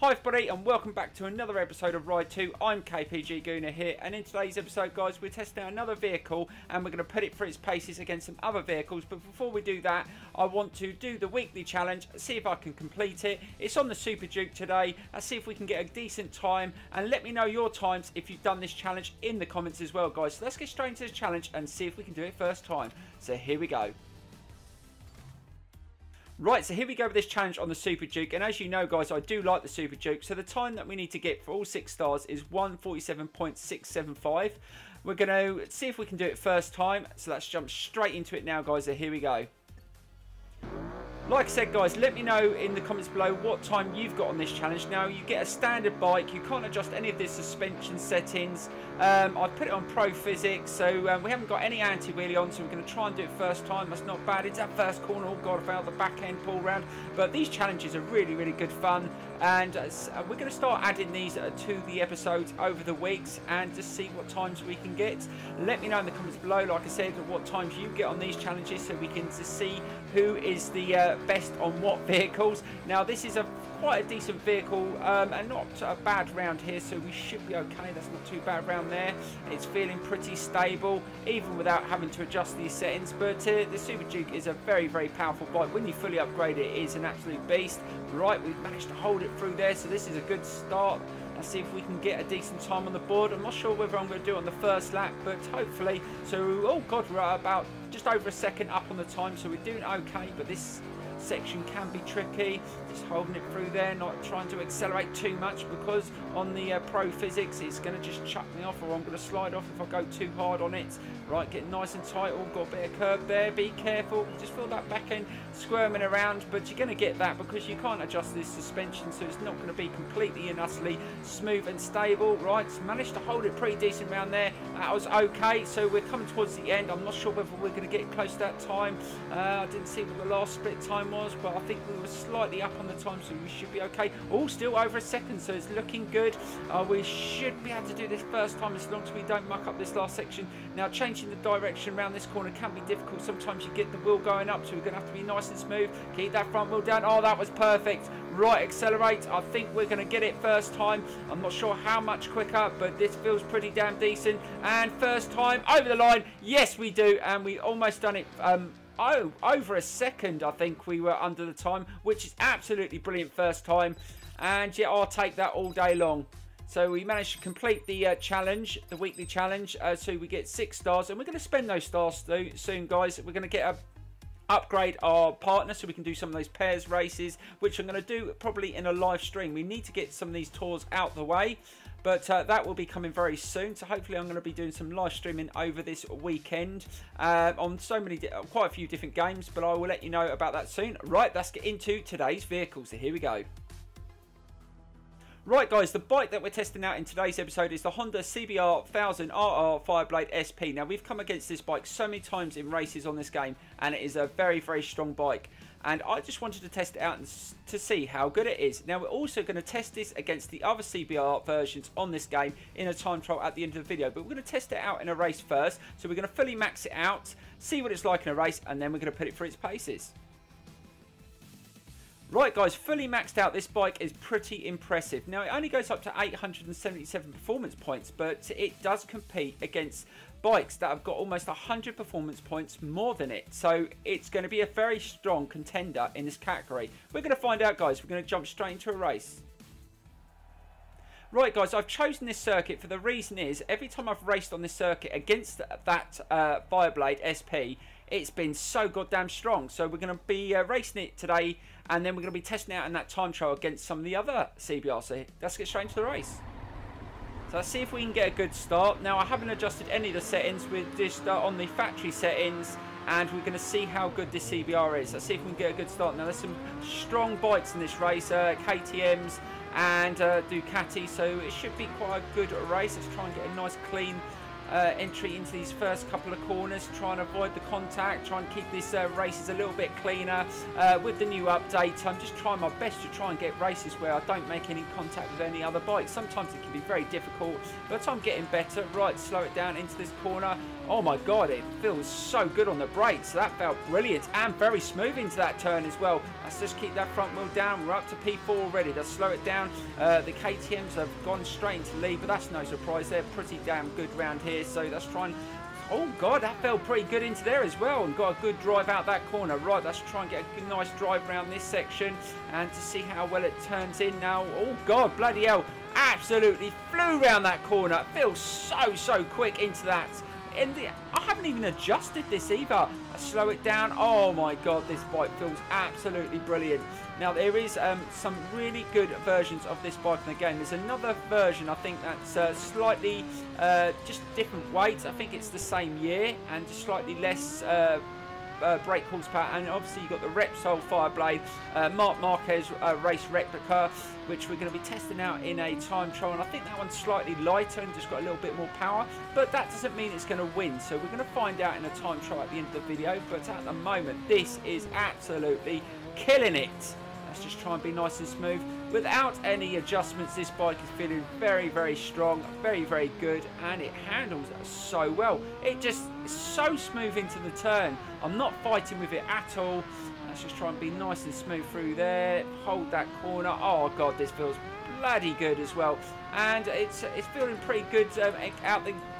Hi everybody and welcome back to another episode of Ride 2. I'm KPG-GOONER here, and in today's episode guys we're testing out another vehicle and we're going to put it through its paces against some other vehicles. But before we do that, I want to do the weekly challenge, see if I can complete it. It's on the Super Duke today. Let's see if we can get a decent time, and let me know your times if you've done this challenge in the comments as well guys. So let's get straight into this challenge and see if we can do it first time. So here we go. Right, so here we go with this challenge on the Super Duke, and as you know guys, I do like the Super Duke. So the time that we need to get for all 6 stars is 1:47.675. We're going to see if we can do it first time, so let's jump straight into it now guys. So here we go. Like I said guys, let me know in the comments below what time you've got on this challenge. Now you get a standard bike, you can't adjust any of the suspension settings. I've put it on Pro Physics, so we haven't got any anti-wheelie on, so we're going to try and do it first time. That's not bad. It's that first corner, oh god, I failed the back end pull round. But these challenges are really good fun, and we're going to start adding these to the episodes over the weeks and just see what times we can get. Let me know in the comments below, like I said, what times you get on these challenges, so we can just see who is the best on what vehicles. Now this is quite a decent vehicle and not a bad round here, so we should be okay. That's not too bad round there. It's feeling pretty stable even without having to adjust these settings. But the Super Duke is a very powerful bike. When you fully upgrade it, it is an absolute beast. Right, we've managed to hold it through there, so this is a good start. Let's see if we can get a decent time on the board. I'm not sure whether I'm going to do it on the first lap, but hopefully. So, oh god, we're at about just over a second up on the time, so we're doing okay. But this section can be tricky. Just holding it through there, not trying to accelerate too much, because on the Pro Physics it's going to just chuck me off, or I'm going to slide off if I go too hard on it. Right, getting nice and tight. Oh, got a bit of curb there, be careful. Just feel that back end squirming around, but you're going to get that because you can't adjust this suspension, so it's not going to be completely and utterly smooth and stable. Right, so managed to hold it pretty decent around there. That was okay. So we're coming towards the end. I'm not sure whether we're going to get close to that time. I didn't see what the last split time was, but I think we were slightly up on the time, so we should be okay. Oh, still over a second, so it's looking good. We should be able to do this first time as long as we don't muck up this last section. Now changing the direction around this corner can be difficult. Sometimes you get the wheel going up, so we're going to have to be nice and smooth. Keep that front wheel down. Oh, that was perfect. Right, accelerate. I think we're going to get it first time. I'm not sure how much quicker, but this feels pretty damn decent. And first time over the line. Yes, we do, and we almost done it. Over a second I think we were under the time, which is absolutely brilliant first time, and yeah, I'll take that all day long. So we managed to complete the challenge, the weekly challenge, so we get 6 stars, and we're going to spend those stars soon guys. We're going to get upgrade our partner so we can do some of those pairs races, which I'm going to do probably in a live stream. We need to get some of these tours out the way, but that will be coming very soon. So hopefully I'm going to be doing some live streaming over this weekend on quite a few different games, but I will let you know about that soon. Right, let's get into today's vehicle. So here we go. Right guys, the bike that we're testing out in today's episode is the Honda CBR1000RR FIREBLADE SP. Now we've come against this bike so many times in races on this game, and it is a very strong bike. And I just wanted to test it out to see how good it is. Now we're also going to test this against the other CBR versions on this game in a time trial at the end of the video. But we're going to test it out in a race first. So we're going to fully max it out, see what it's like in a race, and then we're going to put it through its paces. Right guys, fully maxed out, this bike is pretty impressive. Now it only goes up to 877 performance points, but it does compete against bikes that have got almost 100 performance points more than it. So it's going to be a very strong contender in this category. We're going to find out guys, we're going to jump straight into a race. Right guys, I've chosen this circuit for the reason is, every time I've raced on this circuit against that FIREBLADE SP, it's been so goddamn strong. So we're going to be racing it today, and then we're going to be testing it out in that time trial against some of the other CBRs. So let's get straight into the race. So let's see if we can get a good start. Now I haven't adjusted any of the settings, we're just on the factory settings, and we're going to see how good this CBR is. Let's see if we can get a good start. Now there's some strong bikes in this race, KTMs and Ducati, so it should be quite a good race. Let's try and get a nice clean entry into these first couple of corners, try and avoid the contact, try and keep these races a little bit cleaner. With the new update, I'm just trying my best to try and get races where I don't make any contact with any other bikes. Sometimes it can be very difficult, but I'm getting better. Right, slow it down into this corner. Oh my god, it feels so good on the brakes. That felt brilliant and very smooth into that turn as well. Let's just keep that front wheel down. We're up to P4 already. Let's slow it down. The KTMs have gone straight into lead, but that's no surprise. They're pretty damn good round here. So let's try and... Oh, God, that fell pretty good into there as well and got a good drive out that corner. Right, let's try and get a nice drive around this section and to see how well it turns in now. Oh, God, bloody hell. Absolutely flew around that corner. It feels so quick into that. I haven't even adjusted this either. I slow it down. Oh my God, this bike feels absolutely brilliant. Now there is some really good versions of this bike in the game. There's another version I think that's slightly just different weights. I think it's the same year and just slightly less brake horsepower, and obviously you've got the Repsol Fireblade Marc Marquez race replica, which we're going to be testing out in a time trial, and I think that one's slightly lighter and just got a little bit more power, but that doesn't mean it's going to win, so we're going to find out in a time trial at the end of the video. But at the moment this is absolutely killing it. Let's just try and be nice and smooth. Without any adjustments, this bike is feeling very strong, very good, and it handles so well. It just is so smooth into the turn. I'm not fighting with it at all. Let's just try and be nice and smooth through there. Hold that corner. Oh God, this feels bloody good as well. And it's feeling pretty good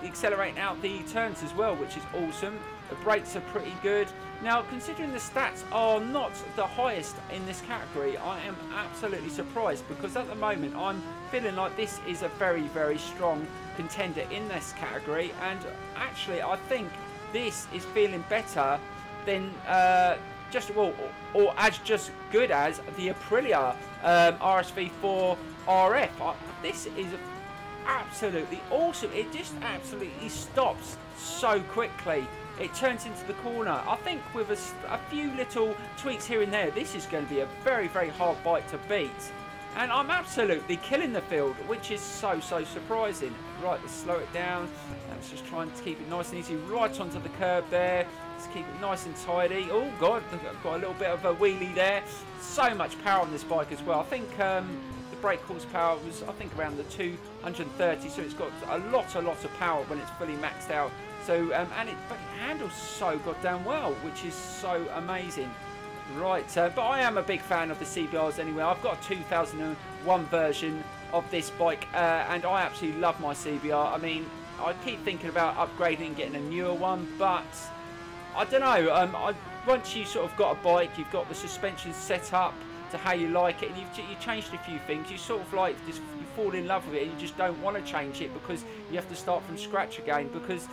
accelerating out the turns as well, which is awesome. The brakes are pretty good. Now, considering the stats are not the highest in this category, I am absolutely surprised, because at the moment I'm feeling like this is a very strong contender in this category, and actually I think this is feeling better than or as just good as the Aprilia RSV4 RF. This is absolutely awesome. It just absolutely stops so quickly. It turns into the corner. I think with a few little tweaks here and there, this is going to be a very hard bike to beat. And I'm absolutely killing the field, which is so surprising. Right, let's slow it down. Let's just try and keep it nice and easy. Right onto the curb there. Let's keep it nice and tidy. Oh God, I've got a little bit of a wheelie there. So much power on this bike as well. I think the brake horsepower was, I think, around the 230, so it's got a lot of power when it's fully maxed out. So but it handles so goddamn well, which is so amazing. Right, but I am a big fan of the CBRs anyway. I've got a 2001 version of this bike, and I absolutely love my CBR. I mean, I keep thinking about upgrading and getting a newer one, but I don't know. Once you sort of got a bike, you've got the suspension set up to how you like it, and you've changed a few things, you sort of like just you fall in love with it, and you just don't want to change it because you have to start from scratch again. Because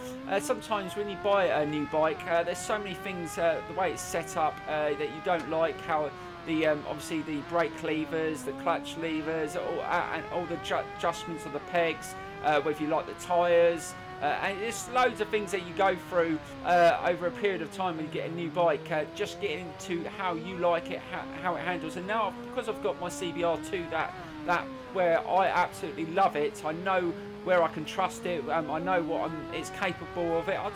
sometimes when you buy a new bike, there's so many things, the way it's set up, that you don't like. How the obviously the brake levers, the clutch levers, and all the adjustments of the pegs, whether you like the tyres. And there's loads of things that you go through over a period of time when you get a new bike, just getting into how you like it, how it handles. And now, because I've got my CBR2, that where I absolutely love it, I know where I can trust it, I know what it's capable of it. I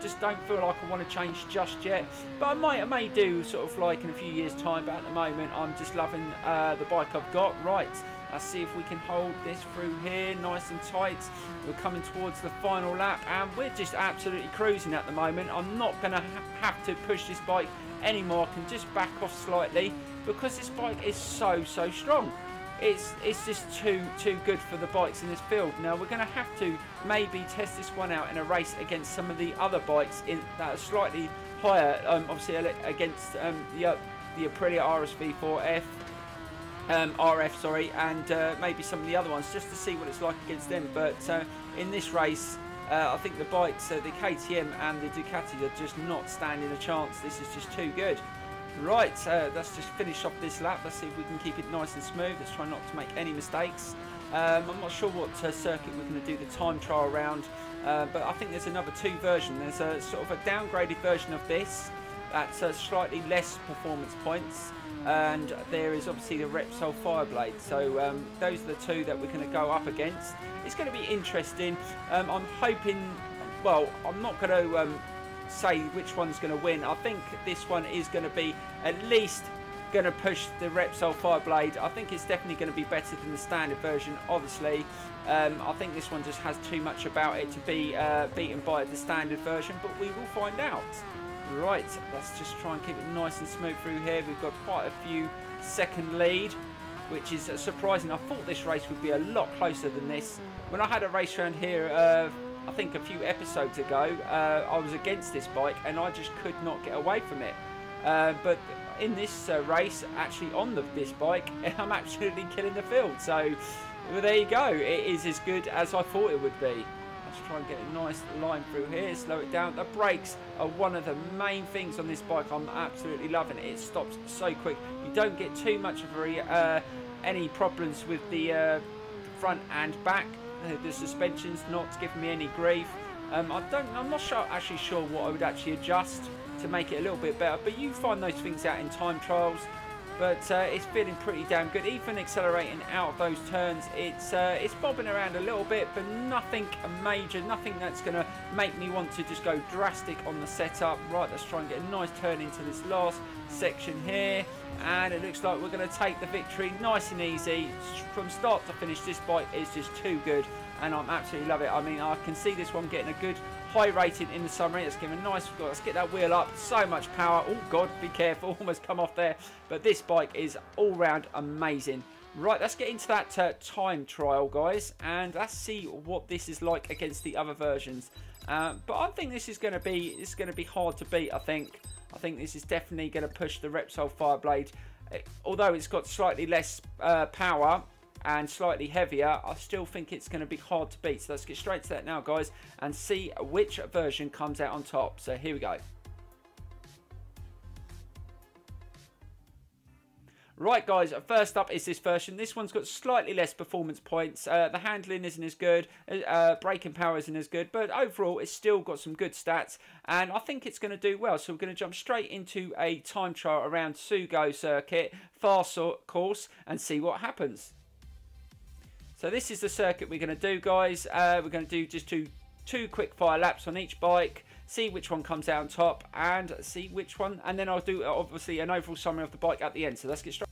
just don't feel like I want to change just yet, but I may do sort of like in a few years time. But at the moment I'm just loving the bike I've got. Right, let's see if we can hold this through here nice and tight. We're coming towards the final lap and we're just absolutely cruising at the moment. I'm not going to have to push this bike anymore. I can just back off slightly because this bike is so strong. It's just too good for the bikes in this field. Now we're going to have to maybe test this one out in a race against some of the other bikes that are slightly higher, obviously against the Aprilia RSV4F. RF, sorry, and maybe some of the other ones, just to see what it's like against them. But in this race, I think the bikes, the KTM and the Ducati, are just not standing a chance. This is just too good. Right, let's just finish off this lap. Let's see if we can keep it nice and smooth. Let's try not to make any mistakes. I'm not sure what circuit we're going to do the time trial around, but I think there's another 2 version. There's a sort of a downgraded version of this that's slightly less performance points, and there is obviously the Repsol Fireblade. So those are the 2 that we're going to go up against. It's going to be interesting. I'm hoping, well, I'm not going to say which one's going to win. I think this one is going to be at least going to push the Repsol Fireblade. I think it's definitely going to be better than the standard version, obviously. I think this one just has too much about it to be beaten by the standard version, but we will find out. Right, let's just try and keep it nice and smooth through here. We've got quite a few second lead, which is surprising. I thought this race would be a lot closer than this. When I had a race around here, I think a few episodes ago, I was against this bike and I just could not get away from it. But in this race, actually on this bike, I'm absolutely killing the field. So well, there you go. It is as good as I thought it would be. Let's try and get a nice line through here, slow it down. The brakes are one of the main things on this bike. I'm absolutely loving it. It stops so quick. You don't get too much of any problems with the front and back. The suspension's not giving me any grief. I'm not actually sure what I would actually adjust to make it a little bit better, but you find those things out in time trials. But it's feeling pretty damn good. Even accelerating out of those turns, it's bobbing around a little bit, but nothing major, nothing that's going to make me want to just go drastic on the setup. Right, let's try and get a nice turn into this last section here, and it looks like we're going to take the victory nice and easy from start to finish. This bike is just too good, and I'm absolutely love it. I mean, I can see this one getting a good high rating in the summary. Let's give it a nice, let's get that wheel up. So much power. Oh god, be careful, almost come off there. But this bike is all round amazing. Right, let's get into that time trial, guys, and let's see what this is like against the other versions. But I think this is going to be hard to beat. I think this is definitely going to push the Repsol Fireblade. Although it's got slightly less power and slightly heavier, I still think it's going to be hard to beat. So let's get straight to that now, guys, and see which version comes out on top. So here we go. Right, guys, first up is this version. This one's got slightly less performance points. The handling isn't as good, braking power isn't as good, but overall it's still got some good stats, and I think it's going to do well. So we're going to jump straight into a time trial around Sugo circuit, fast course, and see what happens. So this is the circuit we're going to do, guys. We're going to do just two quick fire laps on each bike, see which one comes out on top, and see which one, and then I'll do obviously an overall summary of the bike at the end. So let's get straight.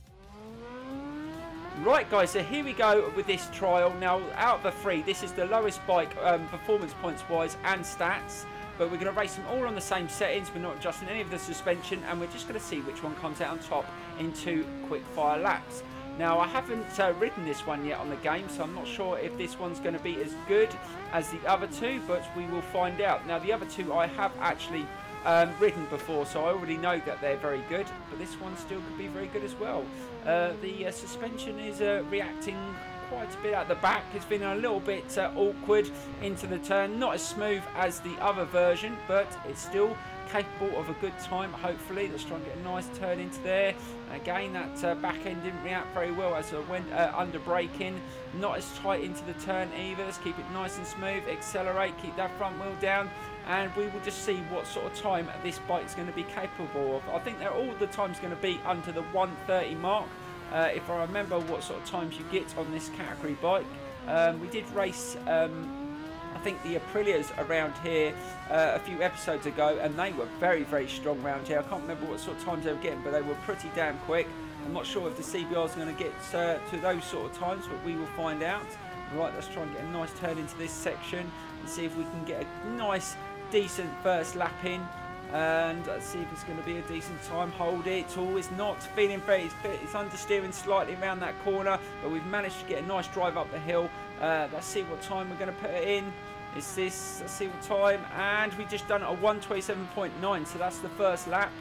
Right, guys, so here we go with this trial. Now, out of the three, this is the lowest bike performance points wise and stats, but we're going to race them all on the same settings. We're not adjusting any of the suspension, and we're just going to see which one comes out on top in 2 quick fire laps. Now, I haven't ridden this one yet on the game, so I'm not sure if this one's going to be as good as the other two, but we will find out. Now, the other two I have actually ridden before, so I already know that they're very good, but this one still could be very good as well. The suspension is reacting quite a bit at the back. It's been a little bit awkward into the turn, not as smooth as the other version, but it's still capable of a good time, hopefully. Let's try and get a nice turn into there. Again, that back end didn't react very well as I went under braking. Not as tight into the turn either. Let's keep it nice and smooth. Accelerate, keep that front wheel down, and we will just see what sort of time this bike is going to be capable of. I think they're all the time's going to be under the 1:30 mark. If I remember what sort of times you get on this category bike. We did race I think the Aprilias around here a few episodes ago, and they were very, very strong around here. I can't remember what sort of times they were getting, but they were pretty damn quick. I'm not sure if the CBR is going to get to those sort of times, but we will find out. Right, let's try and get a nice turn into this section and see if we can get a nice, decent first lap in. And let's see if it's going to be a decent time. Hold it. Oh, it's not feeling very. It's understeering slightly around that corner, but we've managed to get a nice drive up the hill. Let's see what time we're going to put it in. Is this? Let's see what time. And we've just done a 1:27.9, so that's the first lap.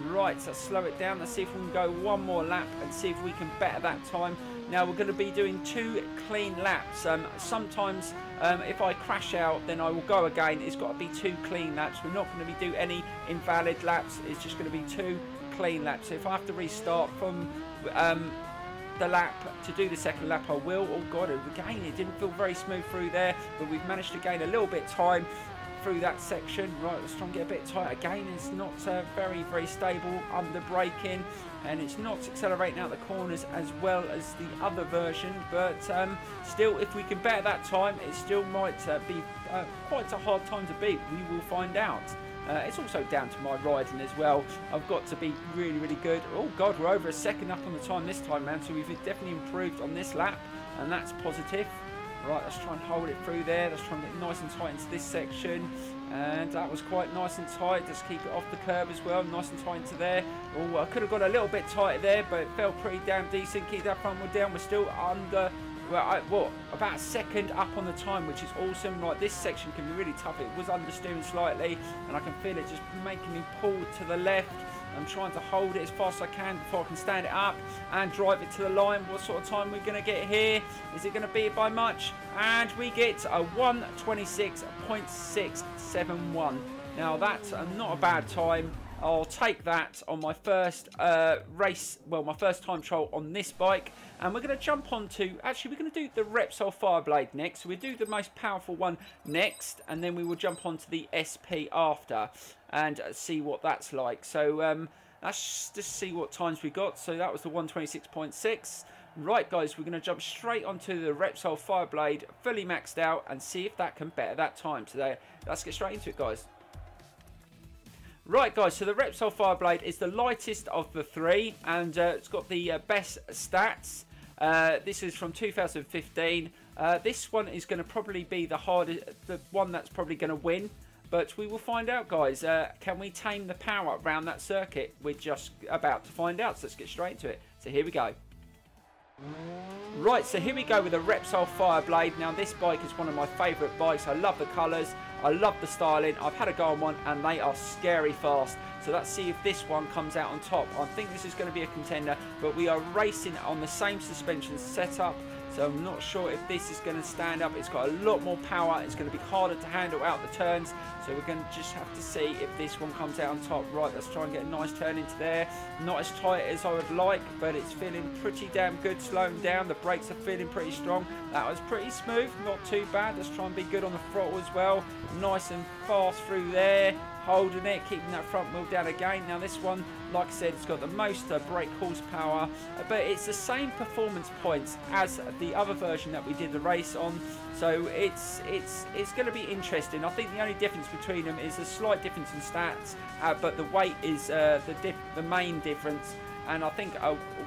Right, so let's slow it down. Let's see if we can go one more lap and see if we can better that time. Now we're going to be doing 2 clean laps. Sometimes if I crash out, then I will go again. It's got to be 2 clean laps. We're not going to be doing any invalid laps. It's just going to be 2 clean laps. So if I have to restart from the lap to do the second lap, I will. Oh god, again, it didn't feel very smooth through there, but we've managed to gain a little bit of time through that section. Right, let's try and get a bit tight again. It's not very, very stable under braking, and it's not accelerating out the corners as well as the other version, but still, if we can better that time, it still might be quite a hard time to beat. We will find out. It's also down to my riding as well. I've got to be really, really good. Oh god, we're over a second up on the time this time, man, so we've definitely improved on this lap, and that's positive. Right, let's try and hold it through there. Let's try and get nice and tight into this section. And that was quite nice and tight. Just keep it off the curb as well. Nice and tight into there. Oh, I could have got a little bit tighter there, but it felt pretty damn decent. Keep that front wheel down. We're still under, well, about a second up on the time, which is awesome. Right, this section can be really tough. It was understeering slightly, and I can feel it just making me pull to the left. I'm trying to hold it as fast as I can before I can stand it up and drive it to the line. What sort of time we're going to get here? Is it going to beat it by much? And we get a 1:26.671. Now that's not a bad time. I'll take that on my first race, well, my first time trial on this bike. And we're going to jump on to, actually, we're going to do the Repsol Fireblade next. So we do the most powerful one next, and then we will jump on to the SP after and see what that's like. So let's just see what times we got. So that was the 1:26.6. Right, guys, we're going to jump straight onto the Repsol Fireblade, fully maxed out, and see if that can better that time today. Let's get straight into it, guys. Right, guys, so the Repsol Fireblade is the lightest of the three, and it's got the best stats. This is from 2015. This one is going to probably be the hardest, the one that's probably going to win. But we will find out, guys. Can we tame the power around that circuit? We're just about to find out, so let's get straight into it. So here we go. Right, so here we go with the Repsol Fireblade. Now, this bike is one of my favourite bikes. I love the colours. I love the styling. I've had a go on one, and they are scary fast. So let's see if this one comes out on top. I think this is going to be a contender, but we are racing on the same suspension setup. So I'm not sure if this is going to stand up. It's got a lot more power. It's going to be harder to handle out the turns. So we're going to just have to see if this one comes out on top. Right, let's try and get a nice turn into there. Not as tight as I would like, but it's feeling pretty damn good. Slowing down. The brakes are feeling pretty strong. That was pretty smooth. Not too bad. Let's try and be good on the throttle as well. Nice and fast through there. Holding it, keeping that front wheel down again. Now this one, like I said, it's got the most brake horsepower, but it's the same performance points as the other version that we did the race on. So it's going to be interesting. I think the only difference between them is a slight difference in stats, but the weight is the main difference. And I think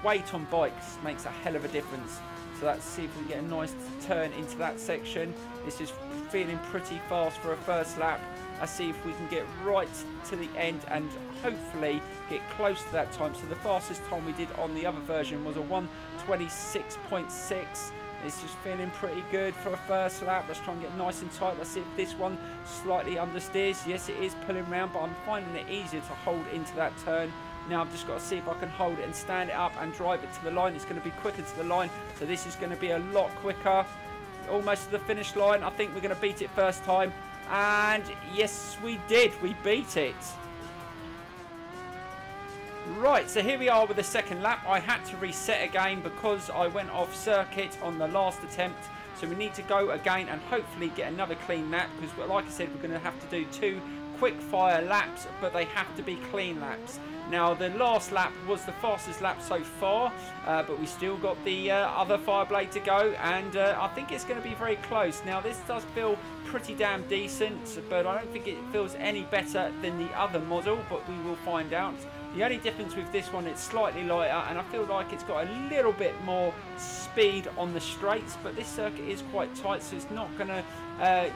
weight on bikes makes a hell of a difference. So let's see if we can get a nice turn into that section. It's just feeling pretty fast for a first lap. Let's see if we can get right to the end and hopefully get close to that time. So the fastest time we did on the other version was a 1:26.6. It's just feeling pretty good for a first lap. Let's try and get nice and tight. Let's see if this one slightly understeers. Yes, it is pulling around, but I'm finding it easier to hold into that turn. Now I've just got to see if I can hold it and stand it up and drive it to the line. It's going to be quicker to the line, so this is going to be a lot quicker. Almost to the finish line. I think we're going to beat it first time. And yes, we did. We beat it. Right, so here we are with the second lap. I had to reset again because I went off circuit on the last attempt. So we need to go again and hopefully get another clean lap. Because like I said, we're going to have to do 2 quick fire laps, but they have to be clean laps. Now, the last lap was the fastest lap so far, but we still got the other Fireblade to go, and I think it's going to be very close. Now, this does feel pretty damn decent, but I don't think it feels any better than the other model, but we will find out. The only difference with this one, it's slightly lighter, and I feel like it's got a little bit more speed on the straights, but this circuit is quite tight, so it's not going to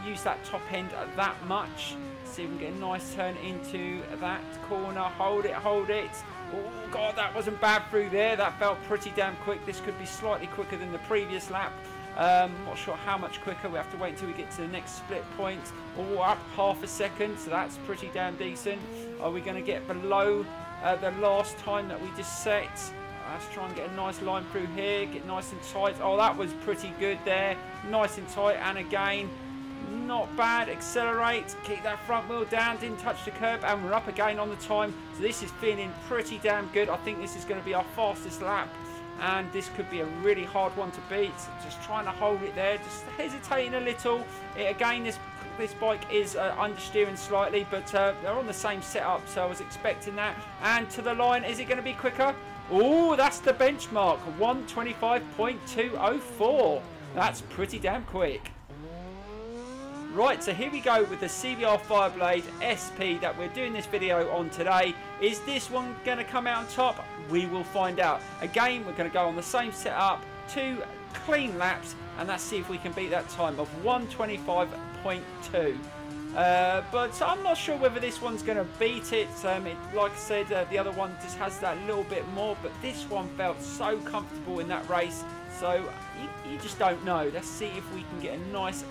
use that top end that much. See if we can get a nice turn into that corner. Hold it, hold it. Oh, God, that wasn't bad through there. That felt pretty damn quick. This could be slightly quicker than the previous lap. Not sure how much quicker. We have to wait until we get to the next split point. Oh, up half a second, so that's pretty damn decent. Are we going to get below the last time that we just set? Let's try and get a nice line through here. Get nice and tight. Oh, that was pretty good there. Nice and tight, and again, not bad. Accelerate, keep that front wheel down, didn't touch the curb, and we're up again on the time. So this is feeling pretty damn good. I think this is going to be our fastest lap, and this could be a really hard one to beat. Just trying to hold it there, just hesitating a little. Again, this bike is understeering slightly, but they're on the same setup, so I was expecting that. And to the line, is it going to be quicker? Oh, that's the benchmark, 1:25.204. That's pretty damn quick. Right, so here we go with the CBR Fireblade SP that we're doing this video on today. Is this one going to come out on top? We will find out. Again, we're going to go on the same setup, 2 clean laps, and let's see if we can beat that time of 1:25.2. But I'm not sure whether this one's going to beat it. Like I said, the other one just has that little bit more, but this one felt so comfortable in that race. So you just don't know. Let's see if we can get a nice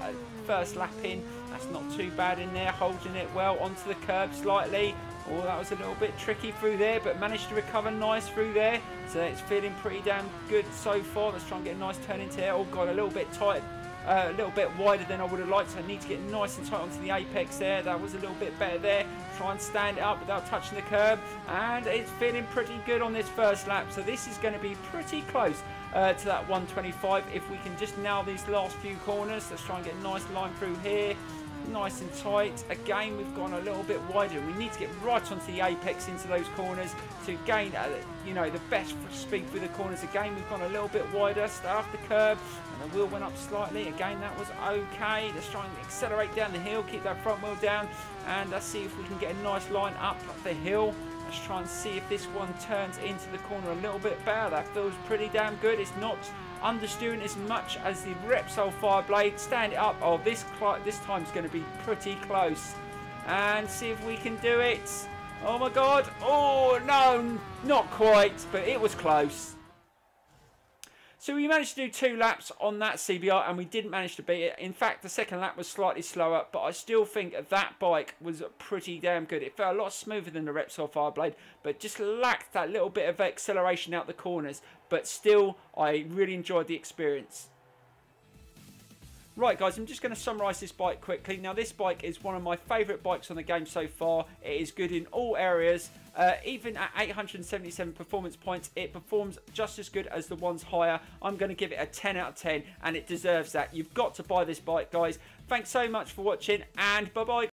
first lap in. That's not too bad in there, holding it well onto the curb slightly. Oh, that was a little bit tricky through there, but managed to recover nice through there. So it's feeling pretty damn good so far. Let's try and get a nice turn into there. Oh god, a little bit tight. A little bit wider than I would have liked, so I need to get nice and tight onto the apex there. That was a little bit better there. Try and stand it up without touching the curb, and it's feeling pretty good on this first lap. So this is going to be pretty close to that 1:25 if we can just nail these last few corners. Let's try and get a nice line through here. Nice and tight. Again, we've gone a little bit wider. We need to get right onto the apex into those corners to gain, you know, the best speed through the corners. Again, we've gone a little bit wider. Stay off the curb, and the wheel went up slightly. Again, that was okay. Let's try and accelerate down the hill. Keep that front wheel down, and let's see if we can get a nice line up the hill. Let's try and see if this one turns into the corner a little bit better. That feels pretty damn good. It's not understeering as much as the Repsol Fireblade. Stand it up. Oh, this time's going to be pretty close. And see if we can do it. Oh my god. Oh no, not quite, but it was close. So we managed to do 2 laps on that CBR, and we didn't manage to beat it. In fact, the second lap was slightly slower, but I still think that bike was pretty damn good. It felt a lot smoother than the Repsol Fireblade, but just lacked that little bit of acceleration out the corners. But still, I really enjoyed the experience. Right guys, I'm just going to summarise this bike quickly. Now this bike is one of my favourite bikes on the game so far. It is good in all areas. Even at 877 performance points, it performs just as good as the ones higher. I'm going to give it a 10 out of 10, and it deserves that. You've got to buy this bike, guys. Thanks so much for watching, and bye-bye.